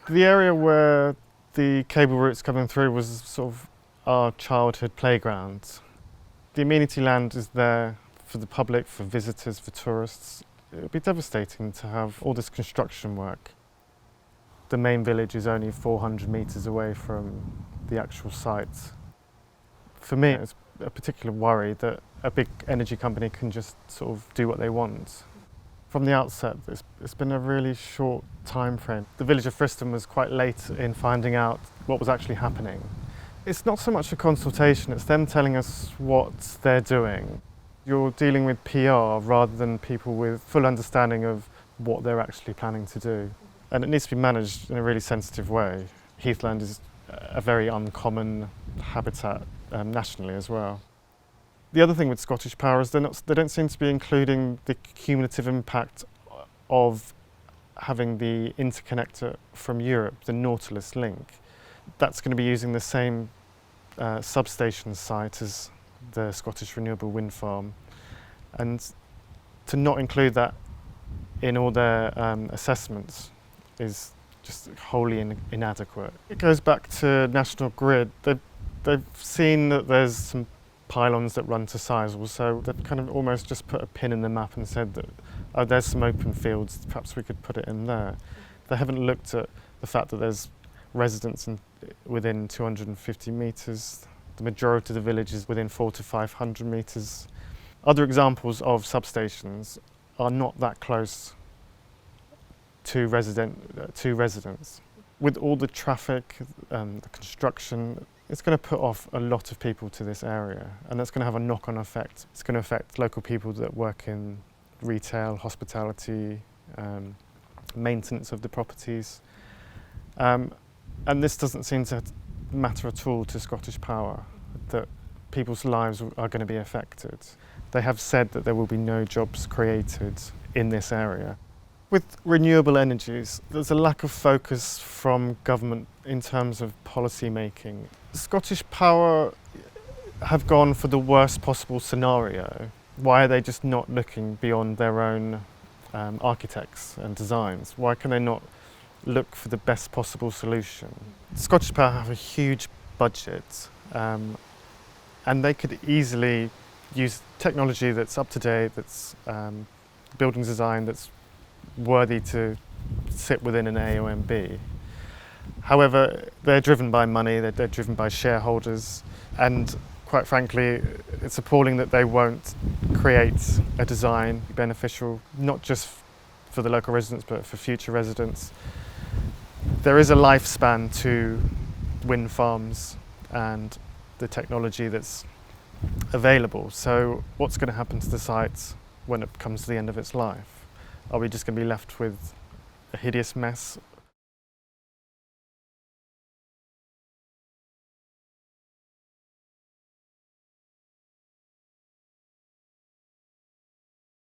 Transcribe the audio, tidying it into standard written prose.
The area where the cable routes coming through was sort of our childhood playground. The amenity land is there for the public, for visitors, for tourists. It would be devastating to have all this construction work. The main village is only 400 metres away from the actual site. For me, it's a particular worry that a big energy company can just sort of do what they want. From the outset, it's been a really short time frame. The village of Friston was quite late in finding out what was actually happening. It's not so much a consultation, it's them telling us what they're doing. You're dealing with PR rather than people with full understanding of what they're actually planning to do. And it needs to be managed in a really sensitive way. Heathland is a very uncommon habitat nationally as well. The other thing with Scottish Power is they don't seem to be including the cumulative impact of having the interconnector from Europe, the Nautilus link. That's going to be using the same substation site as the Scottish Renewable Wind Farm. And to not include that in all their assessments is just wholly inadequate. It goes back to National Grid. They've seen that there's some pylons that run to Sizewell, so they've kind of almost just put a pin in the map and said that, oh, there's some open fields, perhaps we could put it in there. They haven't looked at the fact that there's residents within 250 metres. The majority of the village is within 400 to 500 metres. Other examples of substations are not that close to residents. With all the traffic, the construction, it's going to put off a lot of people to this area, and that's going to have a knock-on effect. It's going to affect local people that work in retail, hospitality, maintenance of the properties. And this doesn't seem to matter at all to Scottish Power, that people's lives are going to be affected. They have said that there will be no jobs created in this area. With renewable energies, there's a lack of focus from government in terms of policy making. Scottish Power have gone for the worst possible scenario. Why are they just not looking beyond their own architects and designs? Why can they not look for the best possible solution? Scottish Power have a huge budget, and they could easily use technology that's up to date, that's building design that's worthy to sit within an AONB. However, they're driven by money, they're driven by shareholders, and quite frankly, it's appalling that they won't create a design beneficial, not just for the local residents, but for future residents. There is a lifespan to wind farms and the technology that's available. So what's going to happen to the site when it comes to the end of its life? Are we just going to be left with a hideous mess